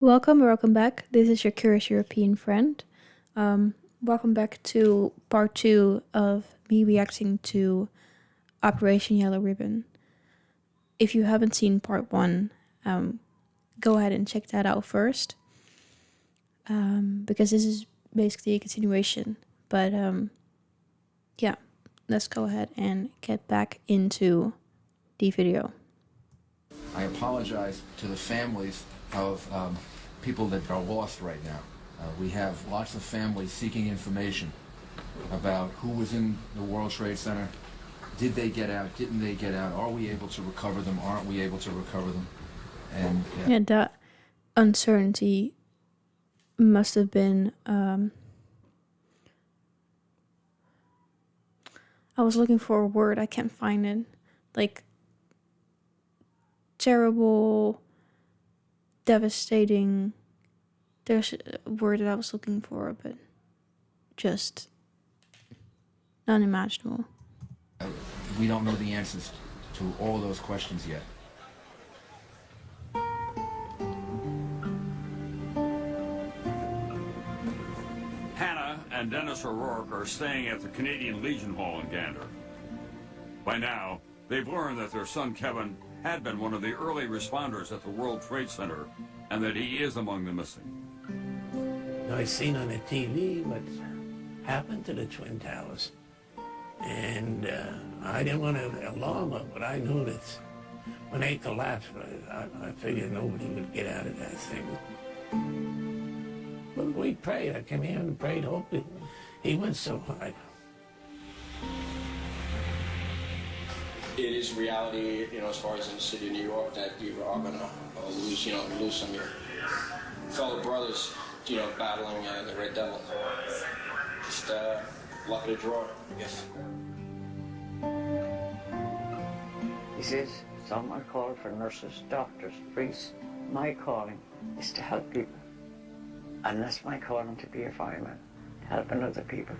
Welcome back. This is your curious European friend. Welcome back to part two of me reacting to Operation Yellow Ribbon. If you haven't seen part one, go ahead and check that out first, because this is basically a continuation. But yeah, let's go ahead and get back into the video. I apologize to the families of people that are lost right now. We have lots of families seeking information about who was in the World Trade Center. Did they get out? Didn't they get out? Are we able to recover them? Aren't we able to recover them? And yeah, that uncertainty must have been I was looking for a word, I can't find it. Like terrible, devastating. There's a word that I was looking for, but just unimaginable. we don't know the answers to all those questions yet. Hannah and Dennis O'Rourke are staying at the Canadian Legion Hall in Gander. By now, they've learned that their son Kevin had been one of the early responders at the World Trade Center and that he is among the missing. I seen on the TV what happened to the Twin Towers. And I didn't want to alarm them, but I knew that when they collapsed, I figured nobody would get out of that thing. But we prayed. I came here and prayed, hopefully he went so high. It is reality, as far as in the city of New York, that you are going to lose some of your fellow brothers, battling the Red Devil. Just luck of the draw, I guess. He says, some are called for nurses, doctors, priests. My calling is to help people. And that's my calling to be a fireman, helping other people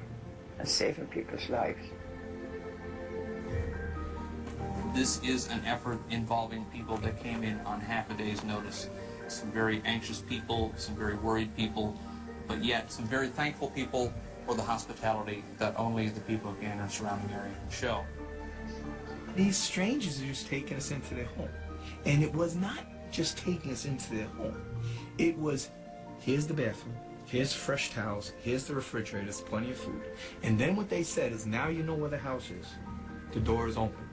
and saving people's lives. This is an effort involving people that came in on half a day's notice. Some very anxious people, some very worried people, but yet some very thankful people for the hospitality that only the people of Gander and surrounding area can show. These strangers are just taking us into their home. And it was not just taking us into their home. It was, here's the bathroom, here's fresh towels, here's the refrigerator, there's plenty of food. And then what they said is, now you know where the house is. The door is open.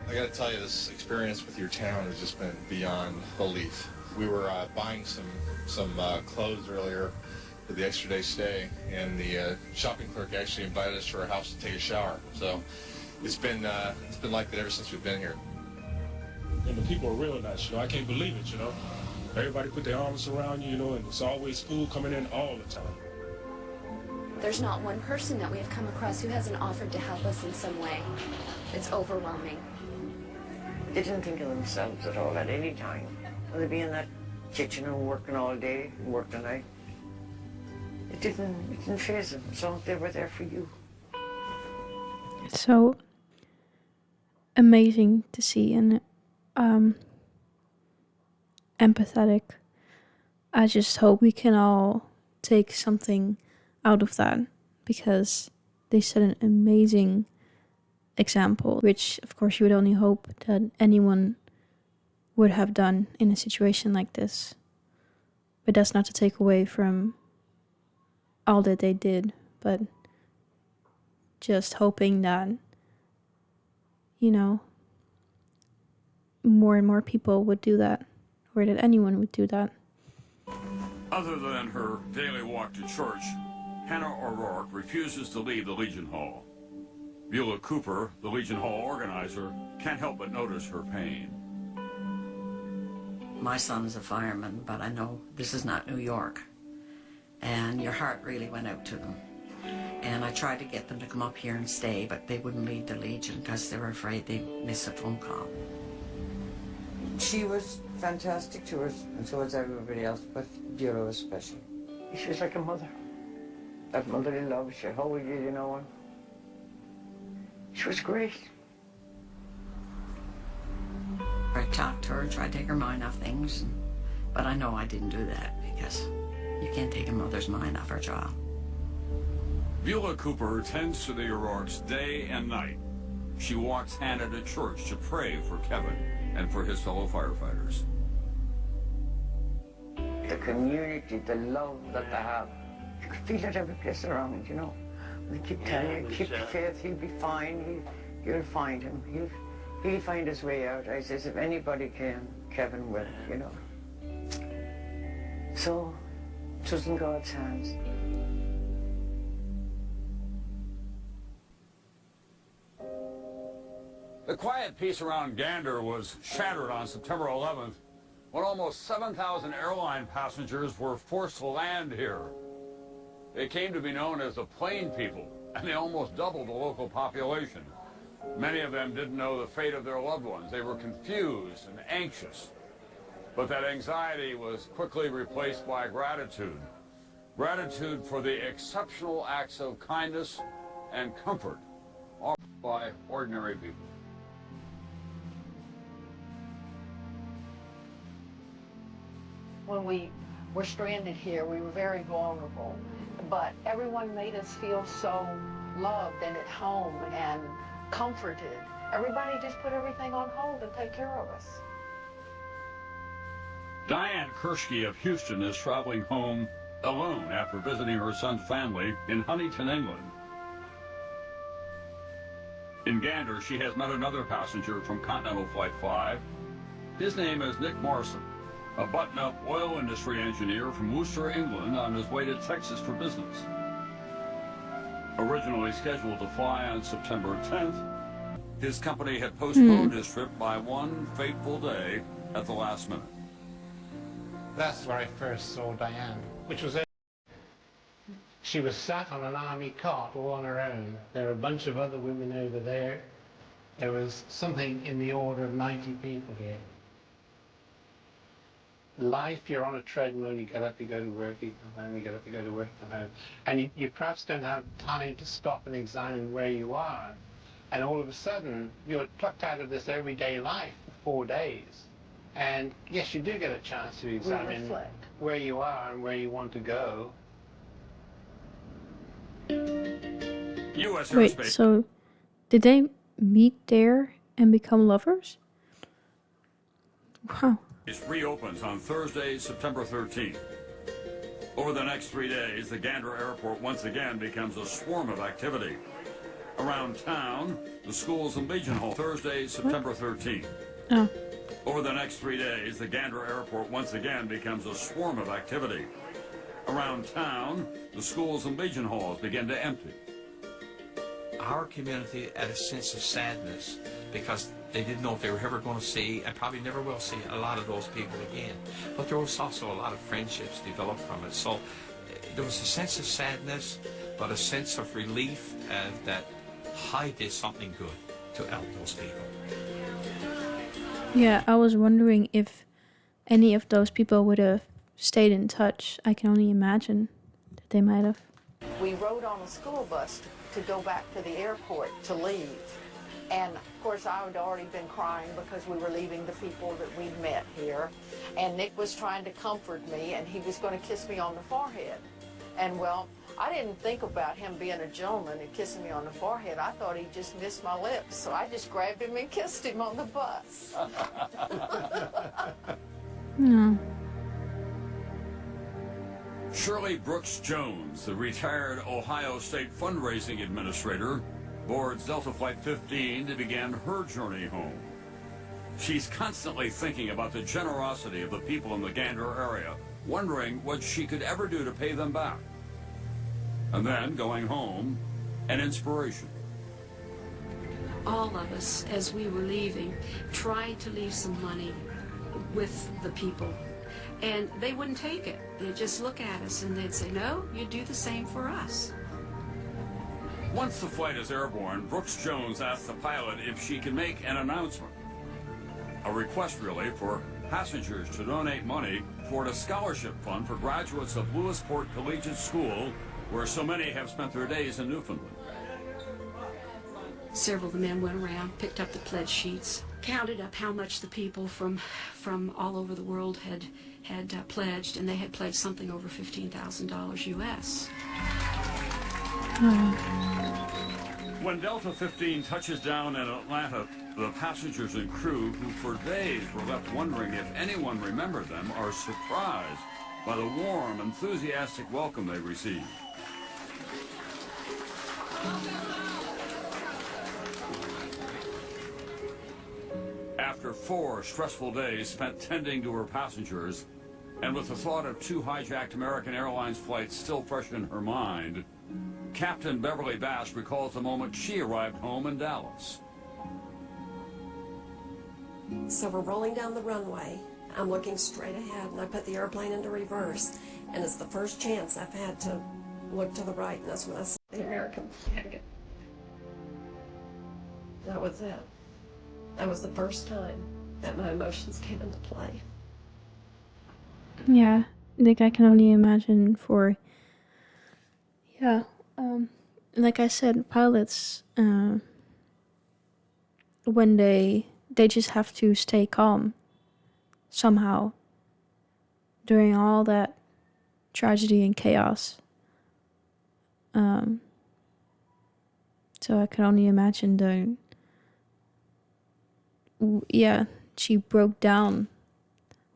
I gotta tell you, this experience with your town has just been beyond belief. We were buying some clothes earlier for the extra day stay, and the shopping clerk actually invited us to her house to take a shower. So it's been like that ever since we've been here. And the people are real nice, I can't believe it, Everybody put their arms around you, and it's always food coming in all the time. There's not one person that we have come across who hasn't offered to help us in some way. It's overwhelming. They didn't think of themselves at all at any time. They'd be in that kitchen and working all day and work the night. It didn't faze them, so they were there for you. It's so amazing to see and empathetic. I just hope we can all take something out of that, because they set an amazing example, which of course you would only hope that anyone would have done in a situation like this. But that's not to take away from all that they did, but just hoping that, more and more people would do that, or that anyone would do that. Other than her daily walk to church, Hannah O'Rourke refuses to leave the Legion Hall. Beulah Cooper, the Legion Hall organizer, can't help but notice her pain. My son's a fireman, but I know this is not New York. And your heart really went out to them. And I tried to get them to come up here and stay, but they wouldn't leave the Legion because they were afraid they'd miss a phone call. She was fantastic to us, and so was everybody else, but Beulah was special. She was like a mother. That motherly love, she hold you, her. She was great. I talked to her, tried to take her mind off things, But I know I didn't do that because you can't take a mother's mind off her child. Beulah Cooper tends to the O'Rourke's day and night. She walks Hannah to church to pray for Kevin and for his fellow firefighters. The community, the love that they have, you can feel it every place around, you know. They keep telling you, keep the faith, he'll be fine, you'll find him, he'll find his way out. I says, if anybody can, Kevin will, you know. So, it was in God's hands. The quiet peace around Gander was shattered on September 11th when almost 7,000 airline passengers were forced to land here. They came to be known as the Plain People, and they almost doubled the local population. Many of them didn't know the fate of their loved ones. They were confused and anxious. But that anxiety was quickly replaced by gratitude. Gratitude for the exceptional acts of kindness and comfort offered by ordinary people. When we were stranded here, we were very vulnerable, but everyone made us feel so loved and at home and comforted. Everybody just put everything on hold to take care of us. Diane Kershke of Houston is traveling home alone after visiting her son's family in Huntington, England. In Gander, she has met another passenger from Continental Flight 5. His name is Nick Morrison, a button-up oil industry engineer from Worcester, England, on his way to Texas for business. Originally scheduled to fly on September 10th, his company had postponed his trip by one fateful day at the last minute. That's where I first saw Diane, which was she was sat on an army cot all on her own. There were a bunch of other women over there. There was something in the order of 90 people here. Life, you're on a treadmill, you get up, you go to work, you come home, you get up, you go to work, you come home. And you perhaps don't have time to stop and examine where you are. And all of a sudden, you're plucked out of this everyday life for 4 days. And yes, you do get a chance to examine where you are and where you want to go. Wait, so did they meet there and become lovers? Wow. It reopens on Thursday, September 13th. Over the next 3 days, the Gander Airport once again becomes a swarm of activity. Around town, the schools and Legion Hall, Thursday, September 13th. Oh. Over the next 3 days, the Gander Airport once again becomes a swarm of activity. Around town, the schools and Legion Halls begin to empty. Our community had a sense of sadness because they didn't know if they were ever going to see, and probably never will see, a lot of those people again. But there was also a lot of friendships developed from it. So there was a sense of sadness, but a sense of relief that I did something good to help those people. Yeah, I was wondering if any of those people would have stayed in touch. I can only imagine that they might have. We rode on a school bus to go back to the airport to leave. And of course I had already been crying because we were leaving the people that we'd met here. And Nick was trying to comfort me and he was going to kiss me on the forehead. And well, I didn't think about him being a gentleman and kissing me on the forehead. I thought he just missed my lips. So I just grabbed him and kissed him on the bus. No. Shirley Brooks Jones, the retired Ohio State fundraising administrator, boards Delta Flight 15 to begin her journey home. She's constantly thinking about the generosity of the people in the Gander area, wondering what she could ever do to pay them back. And then, going home, an inspiration. All of us, as we were leaving, tried to leave some money with the people. And they wouldn't take it. They'd just look at us and they'd say, no, you do the same for us. Once the flight is airborne, Brooks Jones asked the pilot if she can make an announcement. A request, really, for passengers to donate money toward a scholarship fund for graduates of Lewisport Collegiate School, where so many have spent their days in Newfoundland. Several of the men went around, picked up the pledge sheets, counted up how much the people from all over the world had pledged, and they had pledged something over $15,000 US. When Delta 15 touches down in Atlanta, the passengers and crew, who for days were left wondering if anyone remembered them, are surprised by the warm, enthusiastic welcome they received. After 4 stressful days spent tending to her passengers, and with the thought of 2 hijacked American Airlines flights still fresh in her mind, Captain Beverly Bass recalls the moment she arrived home in Dallas. So we're rolling down the runway. I'm looking straight ahead, and I put the airplane into reverse, and it's the first chance I've had to look to the right, and that's when I saw the American flag. That was it. That was the first time that my emotions came into play. Yeah, like I can only imagine for, yeah, like I said, pilots, when they just have to stay calm somehow during all that tragedy and chaos. So I can only imagine she broke down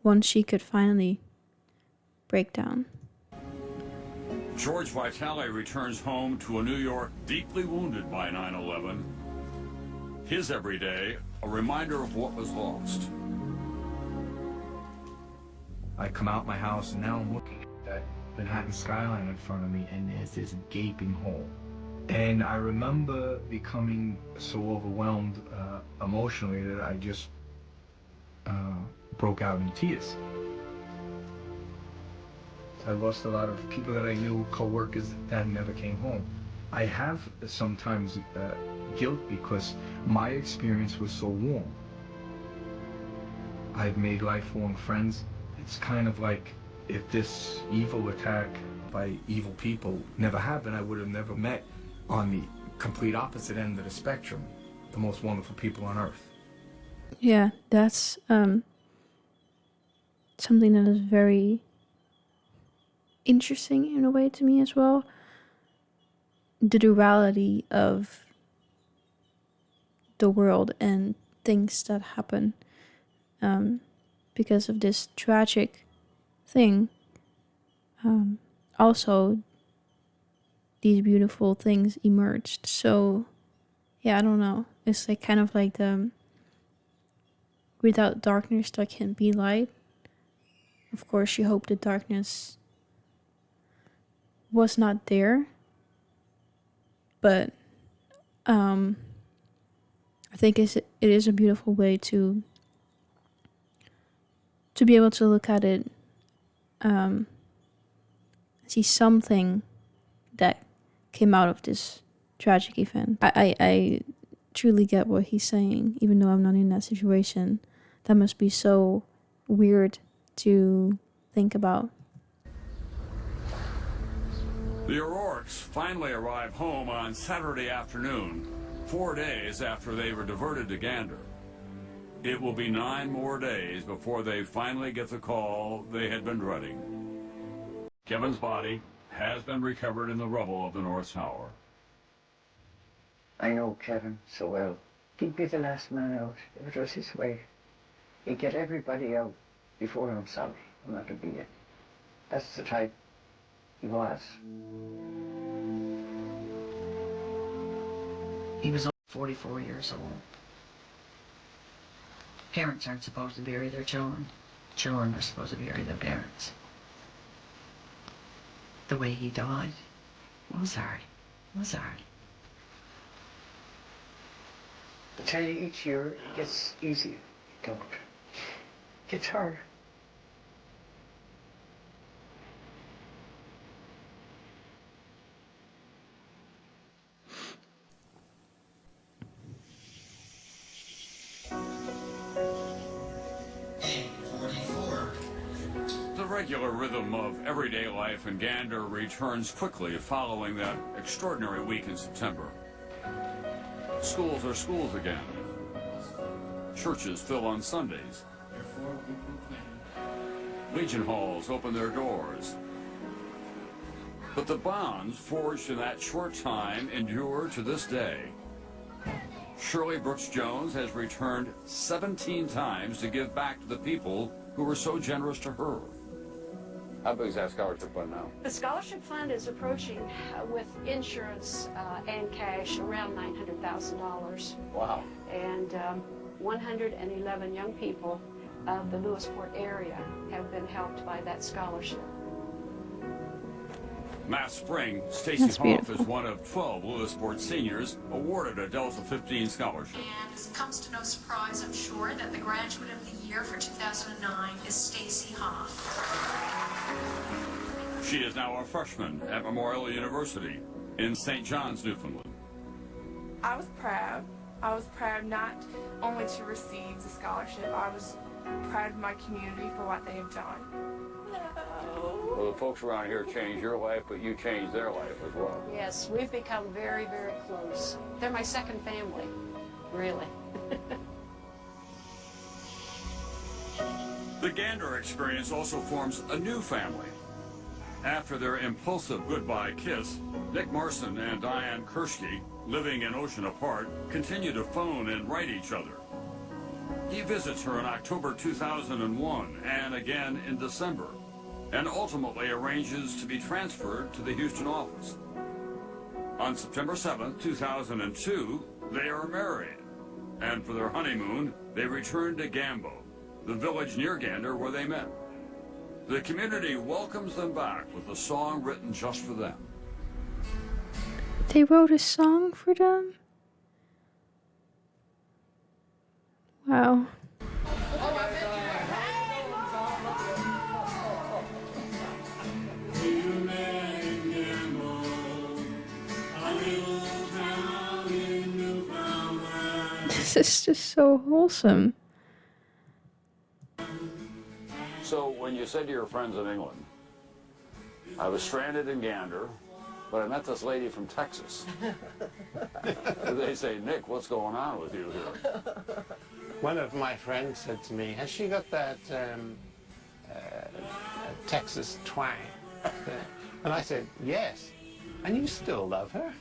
once she could finally break down. George Vitale returns home to a New York deeply wounded by 9/11. His everyday, a reminder of what was lost. I come out my house and now I'm looking at that Manhattan skyline in front of me, and there's this gaping hole. And I remember becoming so overwhelmed emotionally that I just broke out in tears. I lost a lot of people that I knew, co-workers that never came home. I have sometimes guilt because my experience was so warm. I've made lifelong friends. It's kind of like if this evil attack by evil people never happened, I would have never met on the complete opposite end of the spectrum the most wonderful people on earth. Yeah, that's something that is very interesting in a way to me as well. The duality of the world and things that happen because of this tragic thing. Also, these beautiful things emerged. So, yeah, I don't know. It's like kind of like without darkness there can't be light. Of course, you hope the darkness was not there, but I think it is a beautiful way to be able to look at it, see something that came out of this tragic event. I truly get what he's saying, even though I'm not in that situation. That must be so weird to think about. The O'Rourkes finally arrive home on Saturday afternoon, 4 days after they were diverted to Gander. It will be 9 more days before they finally get the call they had been dreading. Kevin's body has been recovered in the rubble of the North Tower. I know Kevin so well. He'd be the last man out if it was his way. He'd get everybody out before himself, and that would be it. That's the type he was. He was 44 years old. Parents aren't supposed to bury their children. Children are supposed to bury their parents. The way he died was hard. It was hard. I tell you, each year it gets easier. It don't. It gets harder. The regular rhythm of everyday life in Gander returns quickly following that extraordinary week in September. Schools are schools again. churches fill on Sundays. Legion halls open their doors. But the bonds forged in that short time endure to this day. Shirley Brooks Jones has returned 17 times to give back to the people who were so generous to her. How big is that scholarship fund now? The scholarship fund is approaching, with insurance and cash, around $900,000. Wow. And 111 young people of the Lewisport area have been helped by that scholarship. Last spring, Stacy Hoff is one of 12 Lewisport seniors awarded a Delta 15 scholarship. And it comes to no surprise, I'm sure, that the graduate of the year for 2009 is Stacy Hoff. She is now a freshman at Memorial University in St. John's, Newfoundland. I was proud. I was proud not only to receive the scholarship, I was proud of my community for what they have done. Well, the folks around here changed your life, but you changed their life as well. Yes, we've become very, very close. They're my second family, really. The Gander experience also forms a new family. After their impulsive goodbye kiss, Nick Marson and Diane Kershke, living an ocean apart, continue to phone and write each other. He visits her in October 2001 and again in December, and ultimately arranges to be transferred to the Houston office. On September 7th, 2002, they are married, and for their honeymoon, they return to Gambo, the village near Gander where they met. The community welcomes them back with a song written just for them. They wrote a song for them? Wow. This is just so wholesome. So when you said to your friends in England, I was stranded in Gander, but I met this lady from Texas. They say, Nick, what's going on with you here? One of my friends said to me, has she got that Texas twang? And I said, yes. And you still love her?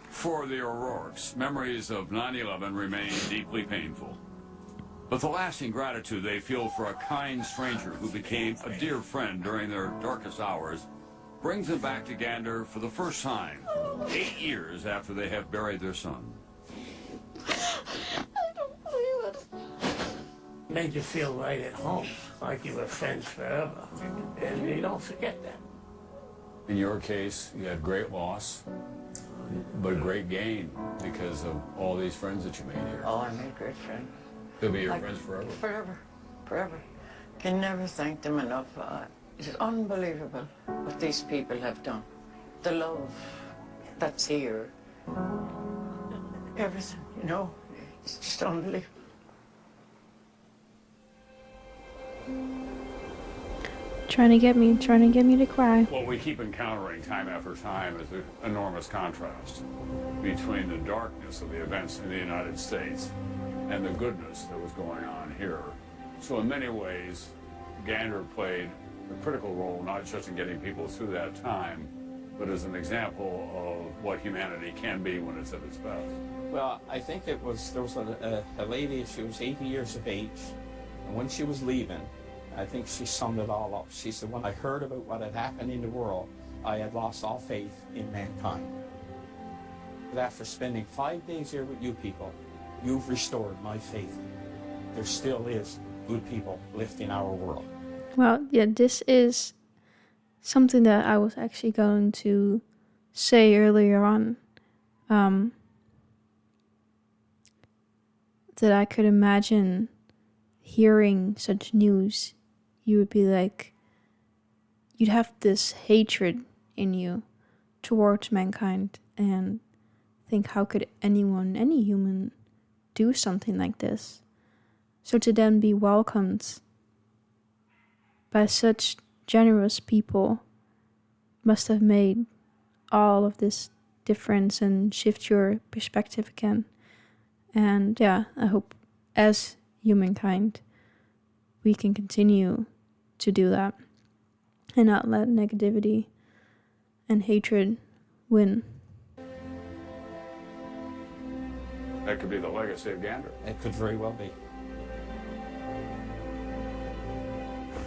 For the O'Rourkes, memories of 9/11 remain deeply painful. But the lasting gratitude they feel for a kind stranger who became a dear friend during their darkest hours brings them back to Gander for the first time, 8 years after they have buried their son. I don't believe it. Made you feel right at home, like you were friends forever. And you don't forget that. In your case, you had great loss, but great gain because of all these friends that you made here. Oh, I made great friends. They'll be your friends forever. Forever. Forever. Can never thank them enough. It's unbelievable what these people have done. The love that's here. Everything, you know. It's just unbelievable. Trying to get me to cry. What we keep encountering time after time is an enormous contrast between the darkness of the events in the United States and the goodness that was going on here. So in many ways, Gander played a critical role, not just in getting people through that time, but as an example of what humanity can be when it's at its best. Well, I think there was a lady, she was 80 years of age, and when she was leaving, I think she summed it all up. She said, when I heard about what had happened in the world, I had lost all faith in mankind. But after spending 5 days here with you people, you've restored my faith. There still is good people lifting our world. Well, yeah, this is something that I was actually going to say earlier on. That I could imagine hearing such news. You would be like, you'd have this hatred in you towards mankind. And think, how could anyone, any human, do something like this? So to then be welcomed by such generous people must have made all of this difference and shift your perspective again. And yeah, I hope as humankind we can continue to do that and not let negativity and hatred win. That could be the legacy of Gander. It could very well be.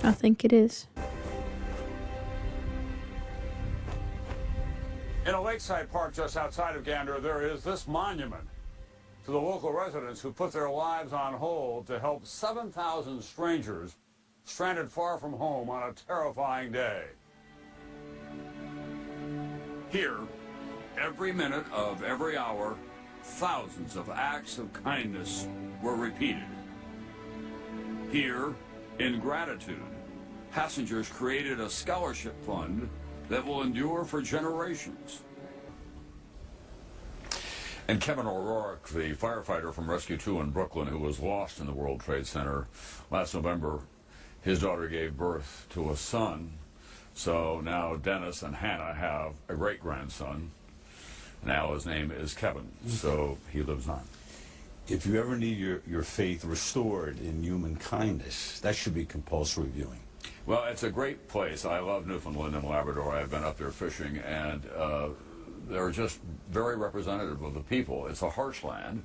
I think it is. In a lakeside park just outside of Gander, there is this monument to the local residents who put their lives on hold to help 7,000 strangers stranded far from home on a terrifying day. Here, every minute of every hour, thousands of acts of kindness were repeated. Here, in gratitude, passengers created a scholarship fund that will endure for generations. And Kevin O'Rourke, the firefighter from Rescue 2 in Brooklyn who was lost in the World Trade Center last November, his daughter gave birth to a son. So now Dennis and Hannah have a great-grandson. Now his name is Kevin, so he lives on. If you ever need your faith restored in human kindness, that should be compulsory viewing. Well, it's a great place. I love Newfoundland and Labrador. I've been up there fishing, and they're just very representative of the people. It's a harsh land,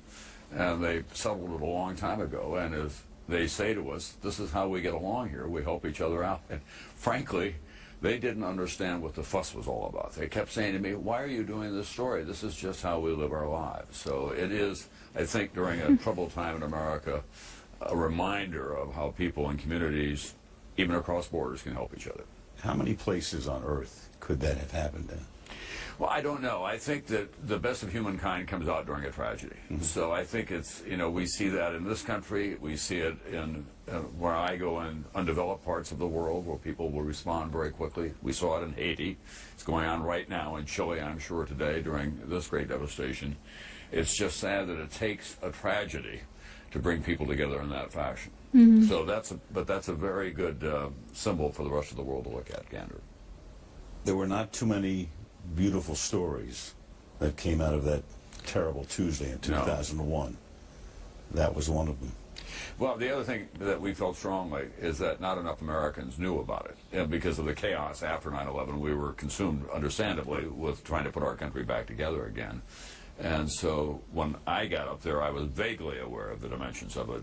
and they settled it a long time ago, and as they say to us, this is how we get along here. We help each other out. And frankly, they didn't understand what the fuss was all about. They kept saying to me, why are you doing this story? This is just how we live our lives. So it is, I think, during a troubled time in America, a reminder of how people and communities, even across borders, can help each other. How many places on Earth could that have happened in? Well, I don't know. I think that the best of humankind comes out during a tragedy. So I think it's, we see that in this country. We see it in where I go in undeveloped parts of the world where people will respond very quickly. We saw it in Haiti. It's going on right now in Chile, I'm sure, today during this great devastation. It's just sad that it takes a tragedy to bring people together in that fashion. So that's a very good symbol for the rest of the world to look at, Gander. There were not too many beautiful stories that came out of that terrible Tuesday in 2001. No. That was one of them. Well, the other thing that we felt strongly is that not enough Americans knew about it. And because of the chaos after 9/11, we were consumed, understandably, with trying to put our country back together again. And so when I got up there, I was vaguely aware of the dimensions of it,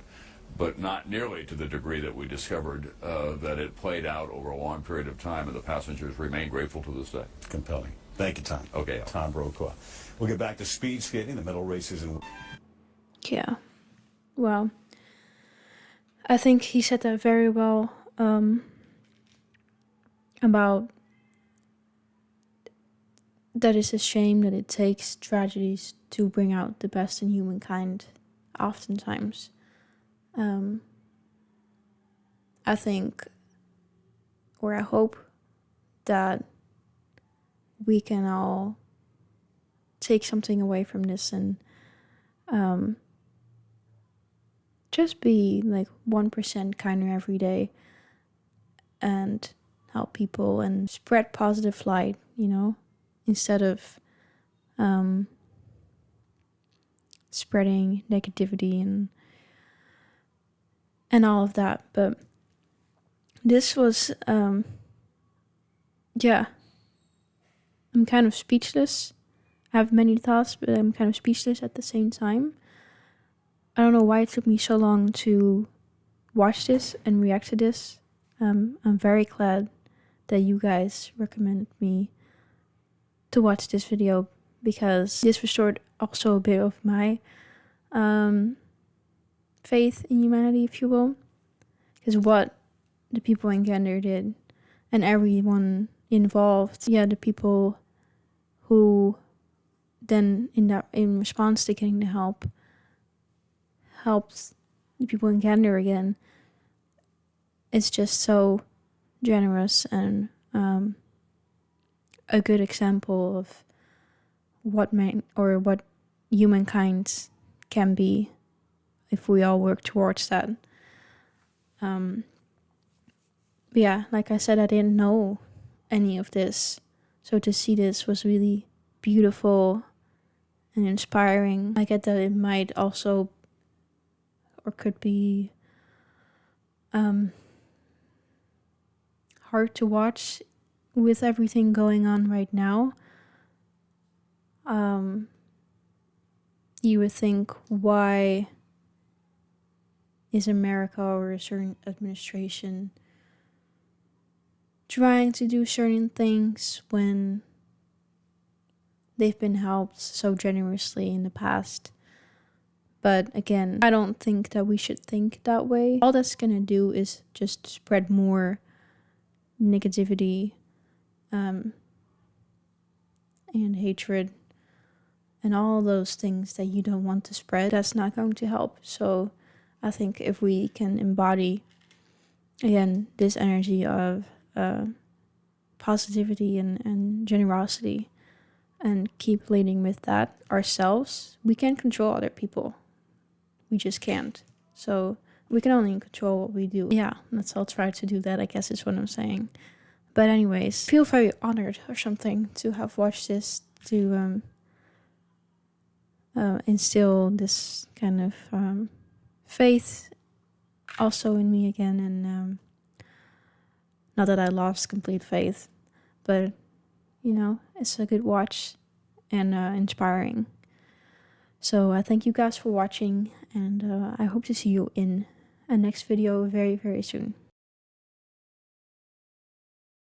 but not nearly to the degree that we discovered that it played out over a long period of time, and the passengers remain grateful to this day. Compelling. Thank you, Tom. Okay. Tom Brokaw. We'll get back to speed skating, the medal races. Yeah. Well, I think he said that very well about that it's a shame that it takes tragedies to bring out the best in humankind, oftentimes. I think, or I hope, that we can all take something away from this and just be like 1% kinder every day and help people and spread positive light, instead of spreading negativity and all of that. But this was, I'm kind of speechless. I have many thoughts, but I'm kind of speechless at the same time. I don't know why it took me so long to watch this and react to this. I'm very glad that you guys recommended me to watch this video, because this restored also a bit of my faith in humanity, if you will. Because what the people in Gander did, and everyone involved, the people who then in response to getting the help, helped the people in Gander again. It's just so generous and a good example of what humankind can be if we all work towards that. But yeah, like I said, I didn't know any of this. So to see this was really beautiful and inspiring. I get that it might also, or could be, hard to watch with everything going on right now. You would think, why is America or a certain administration trying to do certain things when they've been helped so generously in the past? But again, I don't think that we should think that way. All that's gonna do is just spread more negativity and hatred and all those things that you don't want to spread. That's not going to help. So I think if we can embody, again, this energy of positivity and generosity, and keep leading with that ourselves, we can control other people. We just can't. So we can only control what we do. Yeah, let's all try to do that, I guess is what I'm saying. But anyways, I feel very honored or something to have watched this, to instill this kind of faith also in me again. And not that I lost complete faith, but you know, it's a good watch and inspiring. So I thank you guys for watching, and I hope to see you in a next video very, very soon.